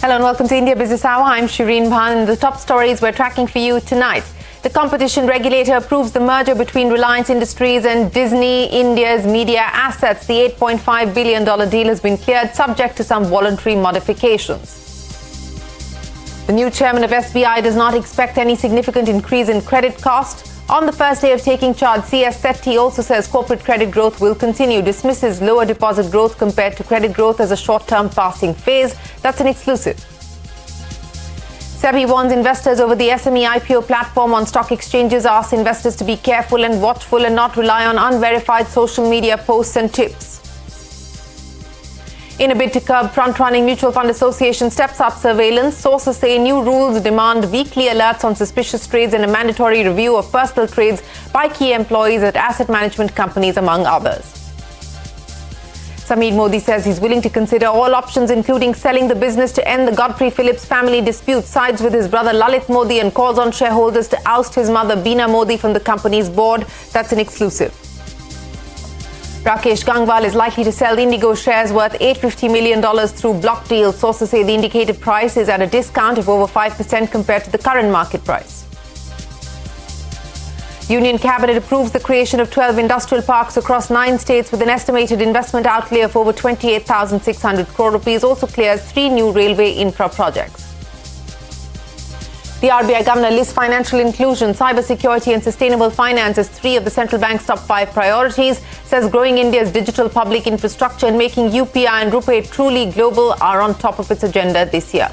Hello and welcome to India Business Hour. I'm Shireen Bhan, and the top stories we're tracking for you tonight. The competition regulator approves the merger between Reliance Industries and Disney, India's media assets. The $8.5 billion deal has been cleared, subject to some voluntary modifications. The new chairman of SBI does not expect any significant increase in credit cost. On the first day of taking charge, CS Sethi also says corporate credit growth will continue, dismisses lower deposit growth compared to credit growth as a short-term passing phase. That's an exclusive. SEBI warns investors over the SME IPO platform on stock exchanges, asks investors to be careful and watchful and not rely on unverified social media posts and tips. In a bid to curb front-running mutual fund association steps up surveillance. Sources say new rules demand weekly alerts on suspicious trades and a mandatory review of personal trades by key employees at asset management companies, among others. Sameer Modi says he's willing to consider all options, including selling the business to end the Godfrey Phillips family dispute, sides with his brother Lalit Modi and calls on shareholders to oust his mother Beena Modi from the company's board. That's an exclusive. Rakesh Gangwal is likely to sell Indigo shares worth $850 million through block deals. Sources say the indicated price is at a discount of over 5% compared to the current market price. Union Cabinet approves the creation of 12 industrial parks across 9 states with an estimated investment outlay of over 28,600 crore rupees. Also clears 3 new railway infra projects. The RBI governor lists financial inclusion, cybersecurity and sustainable finance as 3 of the central bank's top 5 priorities. Says growing India's digital public infrastructure and making UPI and RuPay truly global are on top of its agenda this year.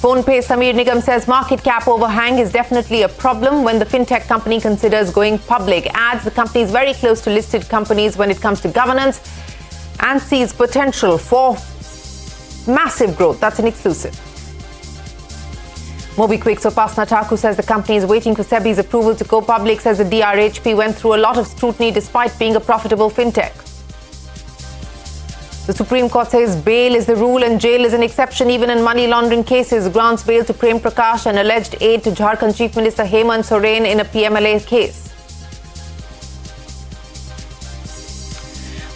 PhonePe Sameer Nigam says market cap overhang is definitely a problem when the fintech company considers going public. Adds the company is very close to listed companies when it comes to governance and sees potential for massive growth. That's an exclusive. MobiKwik's Upasana Thakur says the company is waiting for SEBI's approval to go public. Says the DRHP went through a lot of scrutiny despite being a profitable fintech. The Supreme Court says bail is the rule and jail is an exception even in money laundering cases. Grants bail to Prem Prakash and alleged aid to Jharkhand Chief Minister Hemant Soren in a PMLA case.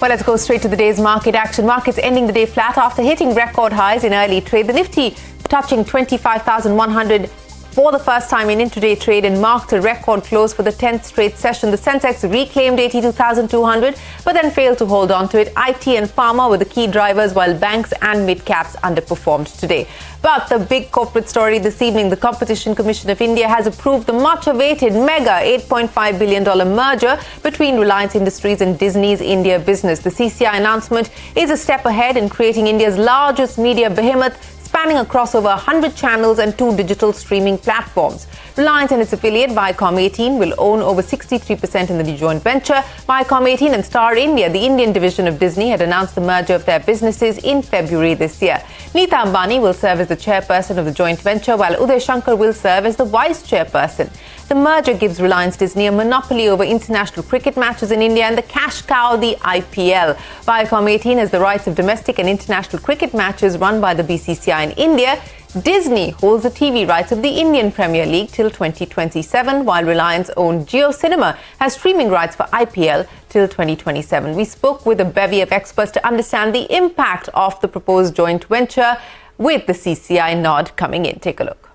Well, let's go straight to the day's market action. Markets ending the day flat after hitting record highs in early trade. The Nifty touching 25,100 for the first time in intraday trade and marked a record close for the 10th straight session. The Sensex reclaimed 82,200 but then failed to hold on to it. IT and pharma were the key drivers while banks and mid-caps underperformed today. But the big corporate story this evening, the Competition Commission of India has approved the much-awaited mega $8.5 billion merger between Reliance Industries and Disney's India business. The CCI announcement is a step ahead in creating India's largest media behemoth, spanning across over 100 channels and 2 digital streaming platforms. Reliance and its affiliate Viacom18 will own over 63% in the joint venture. Viacom18 and Star India, the Indian division of Disney, had announced the merger of their businesses in February this year. Neeta Ambani will serve as the chairperson of the joint venture, while Uday Shankar will serve as the vice chairperson. The merger gives Reliance-Disney a monopoly over international cricket matches in India and the cash cow, the IPL. Viacom18 has the rights of domestic and international cricket matches run by the BCCI in India. Disney holds the TV rights of the Indian Premier League till 2027, while Reliance-owned Jio Cinema has streaming rights for IPL till 2027. We spoke with a bevy of experts to understand the impact of the proposed joint venture, with the CCI nod coming in. Take a look.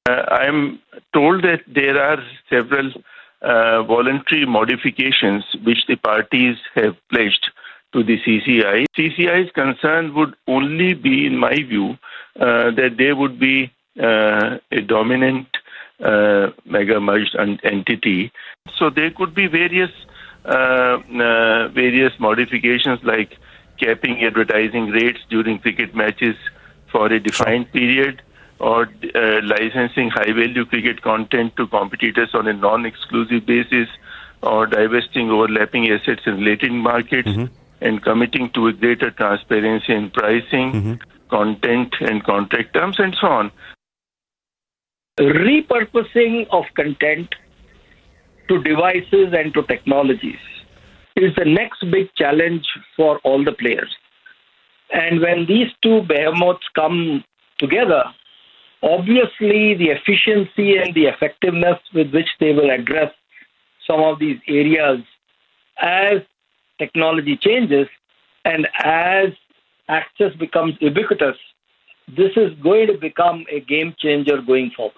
I'm told that there are several voluntary modifications which the parties have pledged to the CCI. CCI's concern would only be, in my view, that there would be a dominant mega merged entity. So there could be various modifications like capping advertising rates during cricket matches for a defined period, or licensing high-value cricket content to competitors on a non-exclusive basis, or divesting overlapping assets in related markets, and committing to a greater transparency in pricing, content and contract terms, and so on. Repurposing of content to devices and to technologies is the next big challenge for all the players. And when these two behemoths come together, obviously the efficiency and the effectiveness with which they will address some of these areas as technology changes and as access becomes ubiquitous, this is going to become a game changer going forward.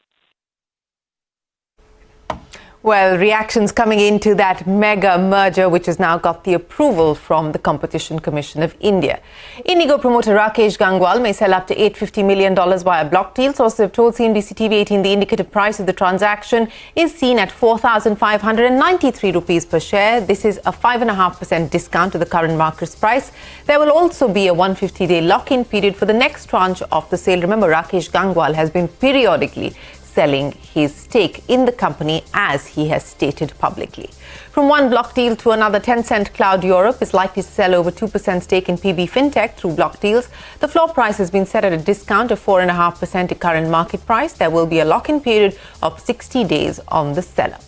Well, reactions coming into that mega merger, which has now got the approval from the Competition Commission of India. Indigo promoter Rakesh Gangwal may sell up to $850 million via block deal. Sources have told CNBC TV18 the indicative price of the transaction is seen at 4,593 rupees per share. This is a 5.5% discount to the current market price. There will also be a 150-day lock-in period for the next tranche of the sale. Remember, Rakesh Gangwal has been periodically selling his stake in the company, as he has stated publicly. From one block deal to another, Tencent Cloud Europe is likely to sell over 2% stake in PB Fintech through block deals. The floor price has been set at a discount of 4.5% to current market price. There will be a lock-in period of 60 days on the seller.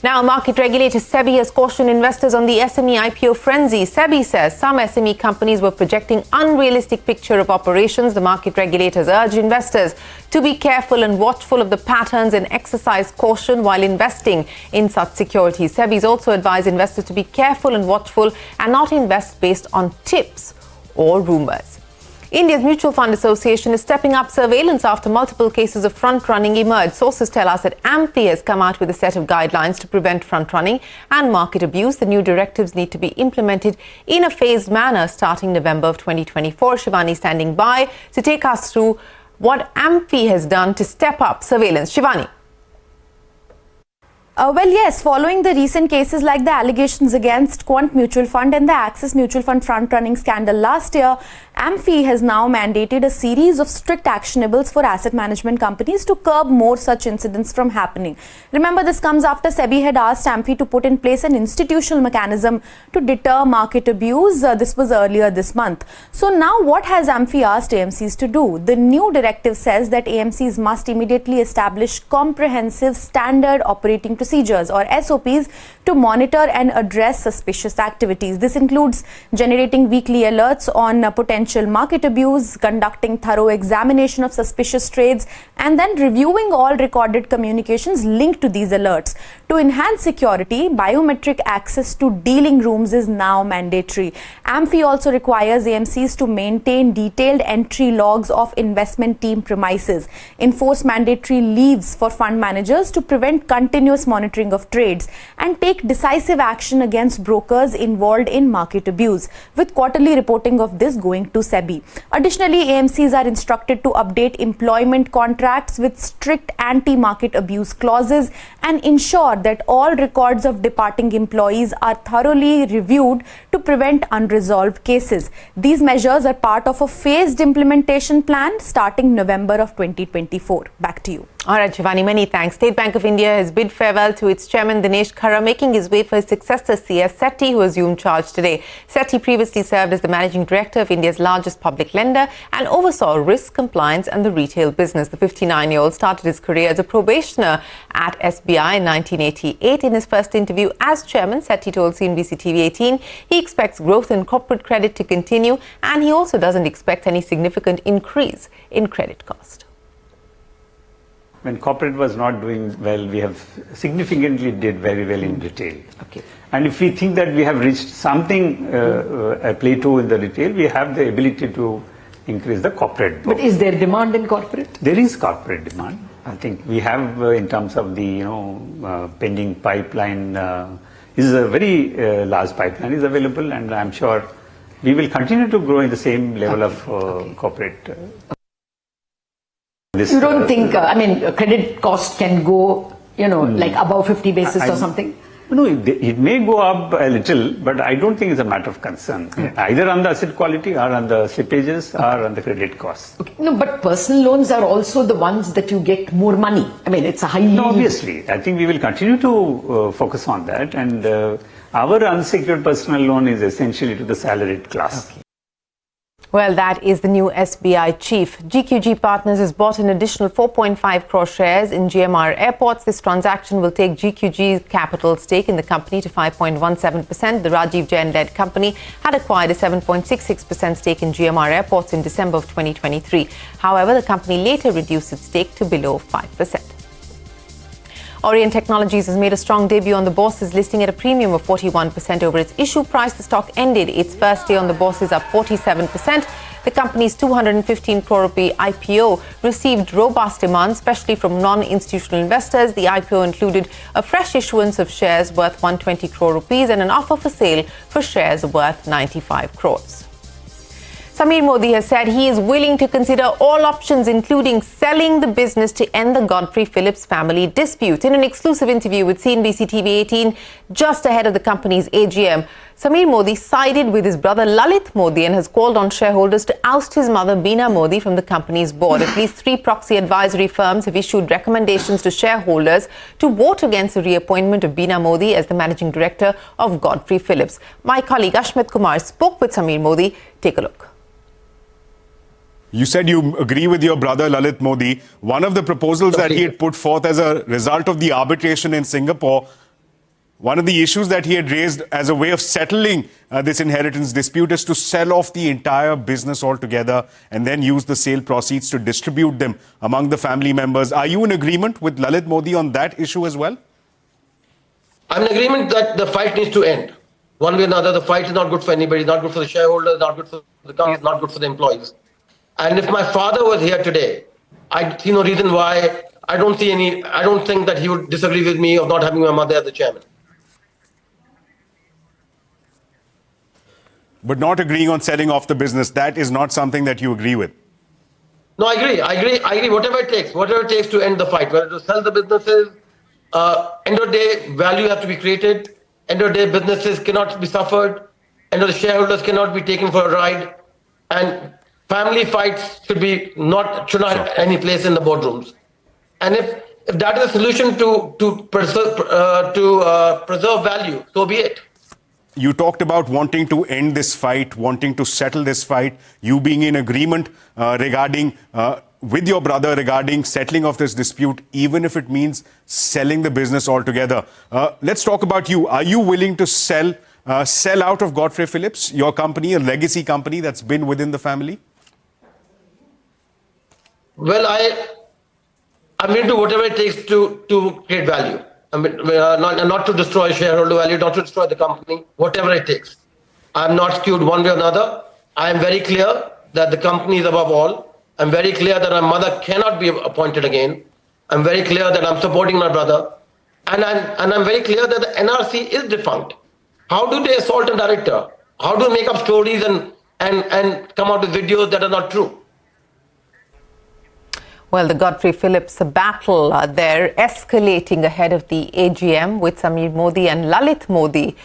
Now, market regulator SEBI has cautioned investors on the SME IPO frenzy. SEBI says some SME companies were projecting unrealistic picture of operations. The market regulators urged investors to be careful and watchful of the patterns and exercise caution while investing in such securities. SEBI has also advised investors to be careful and watchful and not invest based on tips or rumours. India's Mutual Fund Association is stepping up surveillance after multiple cases of front-running emerged. Sources tell us that AMFI has come out with a set of guidelines to prevent front-running and market abuse. The new directives need to be implemented in a phased manner starting November of 2024. Shivani standing by to take us through what AMFI has done to step up surveillance. Shivani. Well, yes, following the recent cases like the allegations against Quant Mutual Fund and the Axis Mutual Fund front-running scandal last year, AMFI has now mandated a series of strict actionables for asset management companies to curb more such incidents from happening. Remember, this comes after SEBI had asked AMFI to put in place an institutional mechanism to deter market abuse. This was earlier this month. So now what has AMFI asked AMCs to do? The new directive says that AMCs must immediately establish comprehensive standard operating procedures or SOPs to monitor and address suspicious activities. This includes generating weekly alerts on potential market abuse, conducting thorough examination of suspicious trades, and then reviewing all recorded communications linked to these alerts. To enhance security, biometric access to dealing rooms is now mandatory. AMFI also requires AMCs to maintain detailed entry logs of investment team premises, enforce mandatory leaves for fund managers to prevent continuous monitoring of trades, and take decisive action against brokers involved in market abuse, with quarterly reporting of this going to SEBI. Additionally, AMCs are instructed to update employment contracts with strict anti-market abuse clauses and ensure that all records of departing employees are thoroughly reviewed to prevent unresolved cases. These measures are part of a phased implementation plan starting November of 2024. Back to you. All right, Shivani, many thanks. State Bank of India has bid farewell to its chairman, Dinesh Khara, making his way for his successor, CS Sethi, who assumed charge today. Sethi previously served as the managing director of India's largest public lender and oversaw risk, compliance and the retail business. The 59-year-old started his career as a probationer at SBI in 1988. In his first interview as chairman, Sethi told CNBC TV18 he expects growth in corporate credit to continue, and he also doesn't expect any significant increase in credit cost. When corporate was not doing well, we have significantly did very well in retail. Okay. And if we think that we have reached something, a plateau in the retail, we have the ability to increase the corporate book. But is there demand in corporate? There is corporate demand. I think we have, in terms of the pending pipeline, is a very large pipeline is available, and I'm sure we will continue to grow in the same level of corporate. You don't think, credit cost can go, like above 50 basis or something? No, it may go up a little, but I don't think it's a matter of concern. Either on the asset quality or on the slippages or on the credit costs. Okay. No, but personal loans are also the ones that you get more money. It's a high yield. No, obviously. I think we will continue to focus on that. And our unsecured personal loan is essentially to the salaried class. Okay. Well, that is the new SBI chief. GQG Partners has bought an additional 4.5 crore shares in GMR Airports. This transaction will take GQG's capital stake in the company to 5.17%. The Rajiv Jain-led company had acquired a 7.66% stake in GMR Airports in December of 2023. However, the company later reduced its stake to below 5%. Orient Technologies has made a strong debut on the bourses, listing at a premium of 41% over its issue price. The stock ended its first day on the bourses up 47%. The company's 215 crore rupee IPO received robust demand, especially from non-institutional investors. The IPO included a fresh issuance of shares worth 120 crore rupees and an offer for sale for shares worth 95 crores. Samir Modi has said he is willing to consider all options, including selling the business to end the Godfrey Phillips family dispute. In an exclusive interview with CNBC TV 18, just ahead of the company's AGM, Samir Modi sided with his brother Lalit Modi and has called on shareholders to oust his mother Beena Modi from the company's board. At least 3 proxy advisory firms have issued recommendations to shareholders to vote against the reappointment of Beena Modi as the managing director of Godfrey Phillips. My colleague Ashmit Kumar spoke with Samir Modi. Take a look. You said you agree with your brother Lalit Modi. One of the proposals that he had put forth as a result of the arbitration in Singapore, one of the issues that he had raised as a way of settling this inheritance dispute is to sell off the entire business altogether and then use the sale proceeds to distribute them among the family members. Are you in agreement with Lalit Modi on that issue as well? I'm in agreement that the fight needs to end. One way or another, the fight is not good for anybody, not good for the shareholders, not good for the company, not good for the employees. And if my father was here today, I see no reason why. I don't think that he would disagree with me of not having my mother as the chairman. But not agreeing on selling off the business, that is not something that you agree with. No, I agree. Whatever it takes to end the fight, whether to sell the businesses, end of the day, value has to be created. End of the day, businesses cannot be suffered. End of the shareholders cannot be taken for a ride. And family fights should not have any place in the boardrooms. And if that is a solution to preserve value, so be it. You talked about wanting to end this fight, wanting to settle this fight, you being in agreement with your brother regarding settling of this dispute, even if it means selling the business altogether. Let's talk about you. Are you willing to sell out of Godfrey Phillips, your company, a legacy company that's been within the family? Well, I'm going to do whatever it takes to create value. I mean, not to destroy shareholder value, not to destroy the company, whatever it takes. I'm not skewed one way or another. I am very clear that the company is above all. I'm very clear that my mother cannot be appointed again. I'm very clear that I'm supporting my brother. And I'm very clear that the NRC is defunct. How do they assault a director? How do they make up stories and come out with videos that are not true? Well, the Godfrey Phillips battle there escalating ahead of the AGM with Samir Modi and Lalit Modi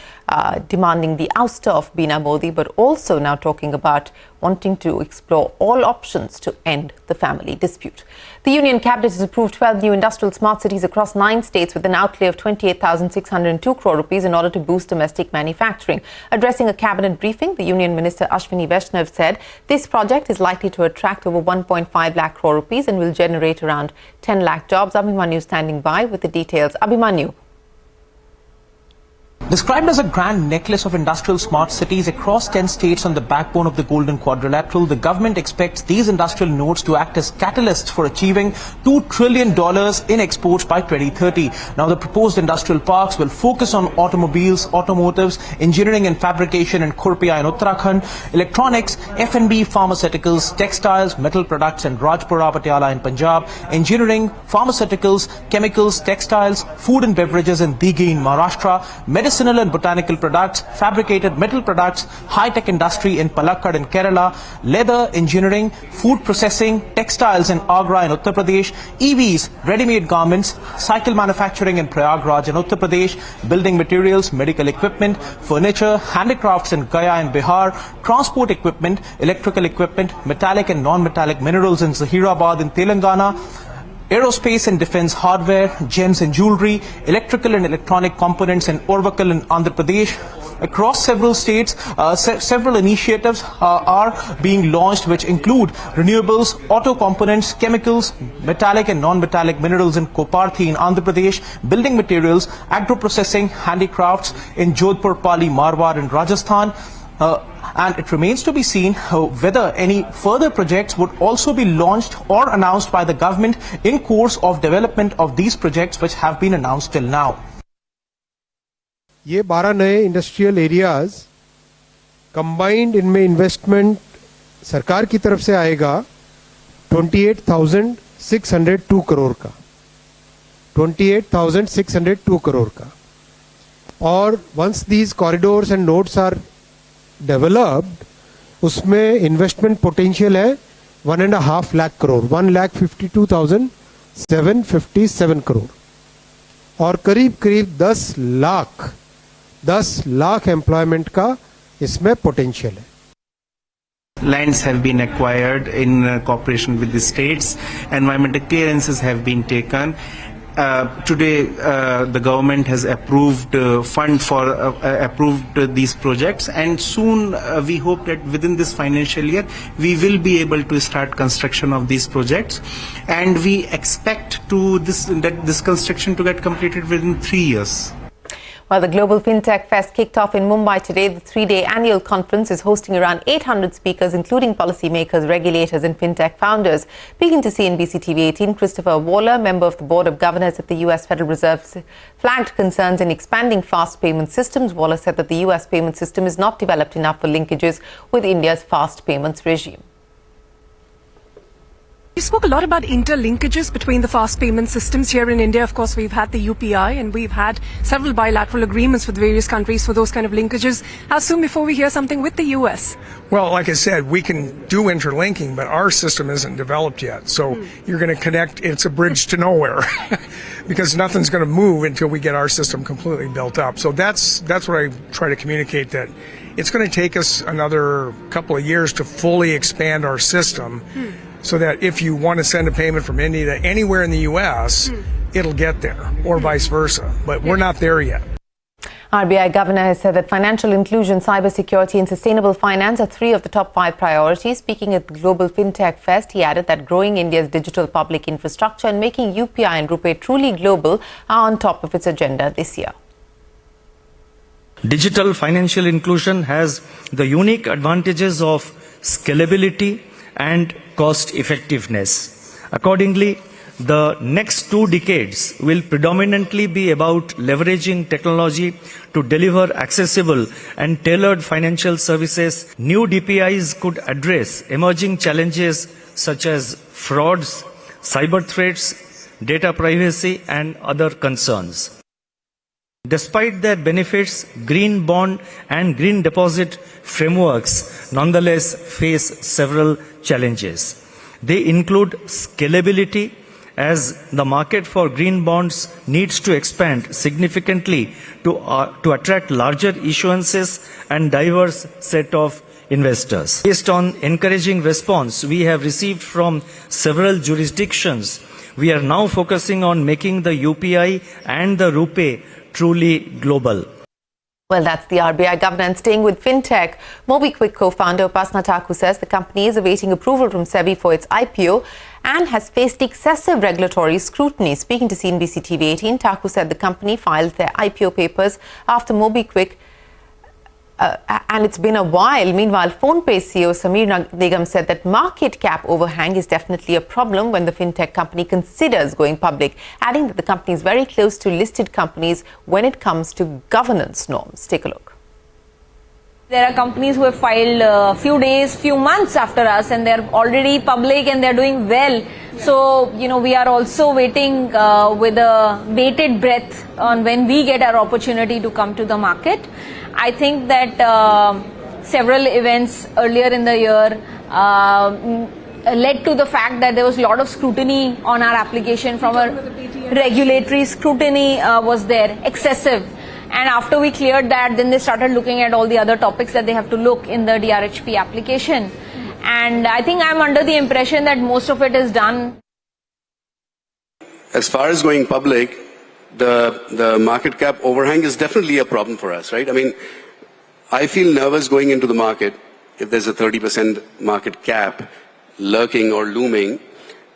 demanding the ouster of Beena Modi, but also now talking about wanting to explore all options to end the family dispute. The Union Cabinet has approved 12 new industrial smart cities across 9 states with an outlay of 28,602 crore rupees in order to boost domestic manufacturing. Addressing a cabinet briefing, the Union Minister Ashwini Vaishnav said this project is likely to attract over 1.5 lakh crore rupees and will generate around 10 lakh jobs. Abhimanyu standing by with the details. Abhimanyu. Described as a grand necklace of industrial smart cities across 10 states on the backbone of the Golden Quadrilateral, the government expects these industrial nodes to act as catalysts for achieving $2 trillion in exports by 2030. Now, the proposed industrial parks will focus on automobiles, automotives, engineering and fabrication in Khurpia in Uttarakhand, electronics, F&B, pharmaceuticals, textiles, metal products in Rajpura, Patiala in Punjab, engineering, pharmaceuticals, chemicals, textiles, food and beverages in Digi in Maharashtra, medicinal and botanical products, fabricated metal products, high-tech industry in Palakkad in Kerala, leather, engineering, food processing, textiles in Agra in Uttar Pradesh, EVs, ready-made garments, cycle manufacturing in Prayagraj in Uttar Pradesh, building materials, medical equipment, furniture, handicrafts in Gaya in Bihar, transport equipment, electrical equipment, metallic and non-metallic minerals in Zahirabad in Telangana, aerospace and defense hardware, gems and jewelry, electrical and electronic components in Orvakal in Andhra Pradesh. Across several states, several initiatives are being launched which include renewables, auto components, chemicals, metallic and non-metallic minerals in Koparthi in Andhra Pradesh, building materials, agro-processing, handicrafts in Jodhpur, Pali, Marwar in Rajasthan, And it remains to be seen whether any further projects would also be launched or announced by the government in course of development of these projects which have been announced till now. ये 12 नए industrial areas combined इनमें investment सरकार की तरफ से आएगा 28,602 करोड़ का 28,602 करोड़ का और once these corridors and nodes are developed उसमें इन्वेस्टमेंट पोटेंशियल है 1.5 लाख करोड़ 1,52,757 करोड़ और करीब 10 लाख एम्प्लॉयमेंट का इसमें पोटेंशियल है. Lands have been acquired in cooperation with the states. Environmental clearances have been taken. Today, the government has approved approved these projects, and soon we hope that within this financial year we will be able to start construction of these projects, and we expect that this construction to get completed within 3 years. Well, the Global Fintech Fest kicked off in Mumbai today. The 3-day annual conference is hosting around 800 speakers, including policymakers, regulators and fintech founders. Speaking to CNBC TV 18, Christopher Waller, member of the Board of Governors at the US Federal Reserve, flagged concerns in expanding fast payment systems. Waller said that the US payment system is not developed enough for linkages with India's fast payments regime. You spoke a lot about interlinkages between the fast payment systems here in India. Of course, we've had the UPI and we've had several bilateral agreements with various countries for those kind of linkages. How soon before we hear something with the US? Well, like I said, we can do interlinking, but our system isn't developed yet. So you're going to connect, it's a bridge to nowhere because nothing's going to move until we get our system completely built up. So that's what I try to communicate, that it's going to take us another couple of years to fully expand our system. So that if you want to send a payment from India to anywhere in the U.S., it'll get there, or vice versa. But we're not there yet. RBI Governor has said that financial inclusion, cybersecurity and sustainable finance are 3 of the top 5 priorities. Speaking at the Global Fintech Fest, he added that growing India's digital public infrastructure and making UPI and RuPay truly global are on top of its agenda this year. Digital financial inclusion has the unique advantages of scalability and cost effectiveness. Accordingly, the next 2 decades will predominantly be about leveraging technology to deliver accessible and tailored financial services. New DPIs could address emerging challenges such as frauds, cyber threats, data privacy and other concerns. Despite their benefits, green bond and green deposit frameworks nonetheless face several challenges. They include scalability, as the market for green bonds needs to expand significantly to attract larger issuances and diverse set of investors. Based on encouraging response we have received from several jurisdictions, we are now focusing on making the UPI and the RuPay truly global. Well, that's the RBI governor. And staying with fintech, MobiKwik co-founder Upasana Thakur says the company is awaiting approval from SEBI for its IPO and has faced excessive regulatory scrutiny. Speaking to CNBC TV 18, Thakur said the company filed their IPO papers after MobiKwik, and it's been a while. Meanwhile, PhonePe CEO Sameer Nigam said that market cap overhang is definitely a problem when the fintech company considers going public, adding that the company is very close to listed companies when it comes to governance norms. Take a look. There are companies who have filed a few days, few months after us, and they're already public and they're doing well. So, we are also waiting with a bated breath on when we get our opportunity to come to the market. I think that several events earlier in the year led to the fact that there was a lot of scrutiny on our application from a regulatory scrutiny was there, excessive. And after we cleared that, then they started looking at all the other topics that they have to look in the DRHP application. And I think I'm under the impression that most of it is done. As far as going public, the market cap overhang is definitely a problem for us, right? I mean, I feel nervous going into the market if there's a 30% market cap lurking or looming.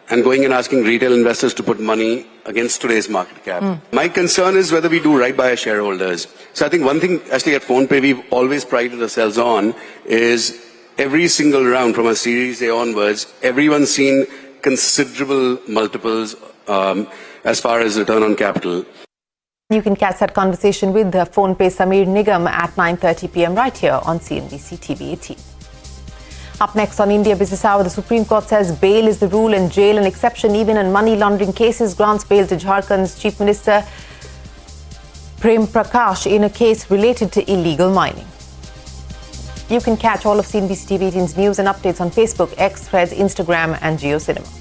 and going and asking retail investors to put money against today's market cap. My concern is whether we do right by our shareholders. So I think one thing, actually, at PhonePe, we've always prided ourselves on is every single round from a Series A onwards, everyone's seen considerable multiples as far as return on capital. You can catch that conversation with the PhonePe Sameer Nigam at 9:30 p.m. right here on CNBC TV 18. Up next on India Business Hour, the Supreme Court says bail is the rule and jail an exception even in money laundering cases, grants bail to Jharkhand's Chief Minister Prem Prakash in a case related to illegal mining. You can catch all of CNBC TV 18's news and updates on Facebook, X, Threads, Instagram and JioCinema.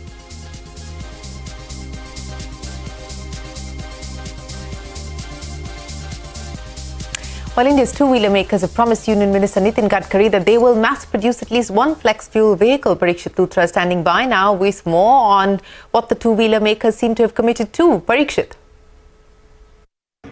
Well, India's two-wheeler makers have promised Union Minister Nitin Gadkari that they will mass-produce at least one flex-fuel vehicle. Parikshit Luthra is standing by now with more on what the two-wheeler makers seem to have committed to. Parikshit.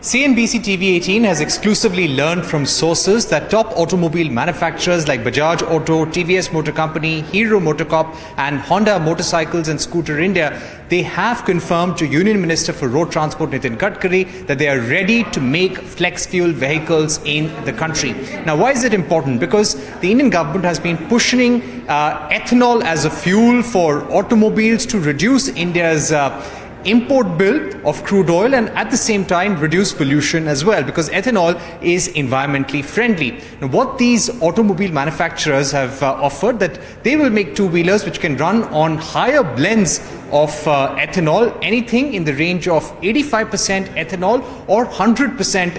CNBC TV 18 has exclusively learned from sources that top automobile manufacturers like Bajaj Auto, TVS Motor Company, Hero Motorcorp and Honda Motorcycles and Scooter India, they have confirmed to Union Minister for Road Transport Nitin Gadkari that they are ready to make flex fuel vehicles in the country. Now, why is it important? Because the Indian government has been pushing ethanol as a fuel for automobiles to reduce India's import bill of crude oil and at the same time reduce pollution as well, because ethanol is environmentally friendly. Now, what these automobile manufacturers have offered that they will make two-wheelers which can run on higher blends of ethanol, anything in the range of 85% ethanol or 100%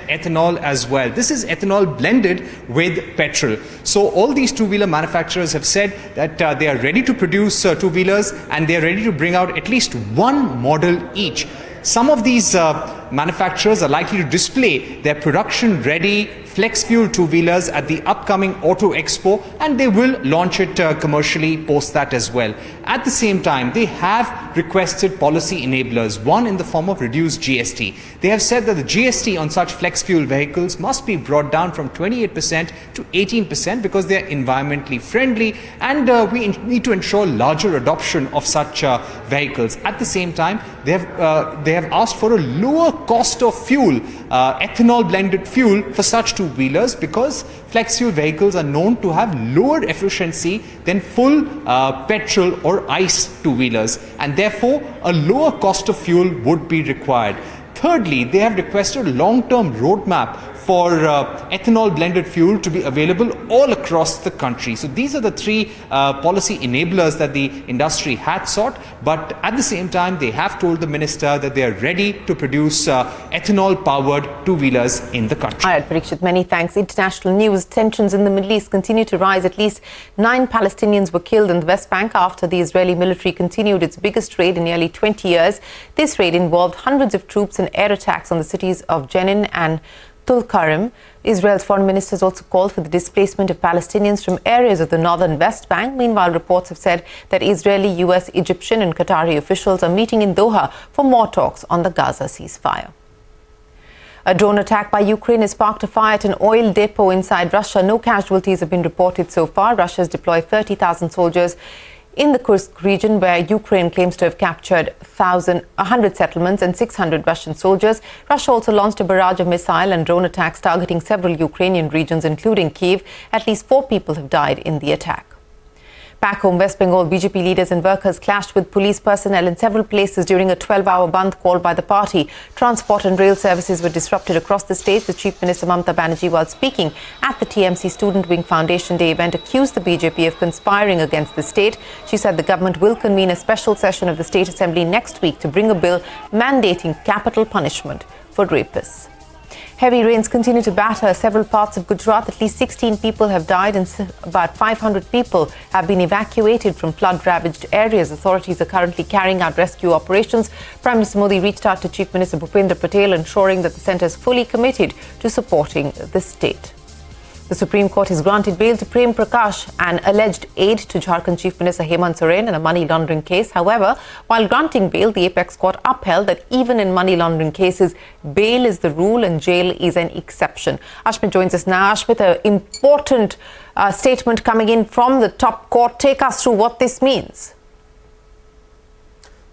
ethanol as well. This is ethanol blended with petrol. So all these two-wheeler manufacturers have said that they are ready to produce two-wheelers and they are ready to bring out at least one model each. Some of these manufacturers are likely to display their production-ready flex-fuel two-wheelers at the upcoming Auto Expo, and they will launch it commercially post that as well. At the same time, they have requested policy enablers, one in the form of reduced GST. They have said that the GST on such flex-fuel vehicles must be brought down from 28% to 18% because they are environmentally friendly, and we need to ensure larger adoption of such vehicles. At the same time, they have asked for a lower cost of fuel, ethanol blended fuel for such two-wheelers, because flex fuel vehicles are known to have lower efficiency than full petrol or ICE two-wheelers, and therefore a lower cost of fuel would be required. Thirdly, they have requested a long-term roadmap for ethanol blended fuel to be available all across the country. So these are the three policy enablers that the industry had sought, but at the same time they have told the minister that they are ready to produce ethanol powered two-wheelers in the country. All right, Parikshit, many thanks. International news: tensions in the Middle East continue to rise. At least 9 Palestinians were killed in the West Bank after the Israeli military continued its biggest raid in nearly 20 years. This raid involved hundreds of troops and air attacks on the cities of Jenin and Tulkarem. Israel's foreign minister has also called for the displacement of Palestinians from areas of the northern West Bank. Meanwhile, reports have said that Israeli, US, Egyptian and Qatari officials are meeting in Doha for more talks on the Gaza ceasefire. A drone attack by Ukraine has sparked a fire at an oil depot inside Russia. No casualties have been reported so far. Russia has deployed 30,000 soldiers in the Kursk region, where Ukraine claims to have captured 100 settlements and 600 Russian soldiers. Russia also launched a barrage of missile and drone attacks targeting several Ukrainian regions, including Kyiv. At least 4 people have died in the attack. Back home, West Bengal, BJP leaders and workers clashed with police personnel in several places during a 12-hour bandh called by the party. Transport and rail services were disrupted across the state. The Chief Minister Mamata Banerjee, while speaking at the TMC Student Wing Foundation Day event, accused the BJP of conspiring against the state. She said the government will convene a special session of the State Assembly next week to bring a bill mandating capital punishment for rapists. Heavy rains continue to batter several parts of Gujarat. At least 16 people have died and about 500 people have been evacuated from flood-ravaged areas. Authorities are currently carrying out rescue operations. Prime Minister Modi reached out to Chief Minister Bhupendra Patel, ensuring that the centre is fully committed to supporting the state. The Supreme Court has granted bail to Prem Prakash, an alleged aide to Jharkhand Chief Minister Hemant Soren in a money laundering case. However, while granting bail, the apex court upheld that even in money laundering cases, bail is the rule and jail is an exception. Ashmit joins us now. Ashmit, an important statement coming in from the top court. Take us through what this means.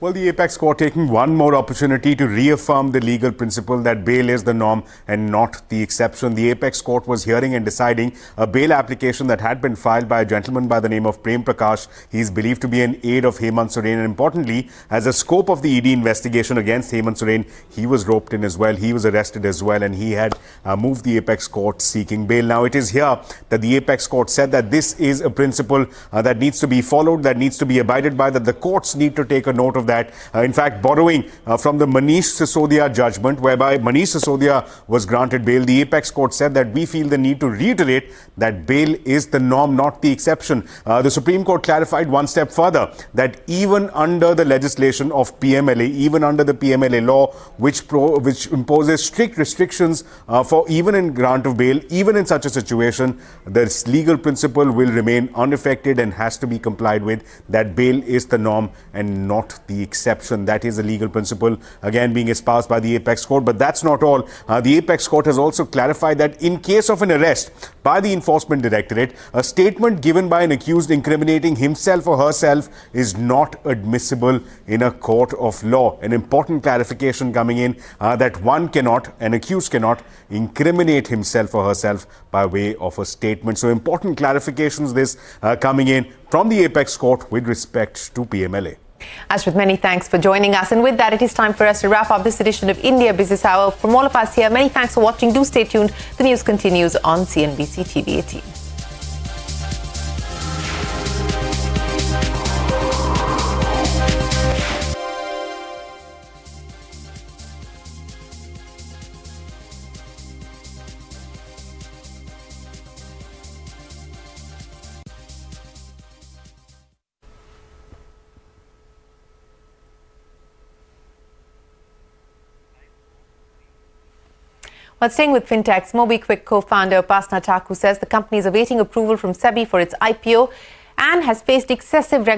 Well, the Apex Court taking one more opportunity to reaffirm the legal principle that bail is the norm and not the exception. The Apex Court was hearing and deciding a bail application that had been filed by a gentleman by the name of Prem Prakash. He is believed to be an aide of Hemant Soren, and importantly, as a scope of the ED investigation against Hemant Soren, he was roped in as well. He was arrested as well, and he had moved the Apex Court seeking bail. Now, it is here that the Apex Court said that this is a principle that needs to be followed, that needs to be abided by, that the courts need to take a note of that. In fact, borrowing from the Manish Sisodia judgment, whereby Manish Sisodia was granted bail, the Apex Court said that we feel the need to reiterate that bail is the norm, not the exception. The Supreme Court clarified one step further that even under the legislation of PMLA, even under the PMLA law, which imposes strict restrictions for even in grant of bail, even in such a situation, the legal principle will remain unaffected and has to be complied with, that bail is the norm and not the exception. That is a legal principle, again being espoused by the Apex Court. But that's not all. The Apex Court has also clarified that in case of an arrest by the Enforcement Directorate, a statement given by an accused incriminating himself or herself is not admissible in a court of law. An important clarification coming in that an accused cannot incriminate himself or herself by way of a statement. So important clarifications this coming in from the Apex Court with respect to PMLA. Ashwin, many thanks for joining us. And with that, it is time for us to wrap up this edition of India Business Hour. From all of us here, many thanks for watching. Do stay tuned. The news continues on CNBC TV 18. Well, staying with fintechs, MobiKwik co-founder Upasana Thakur says the company is awaiting approval from SEBI for its IPO and has faced excessive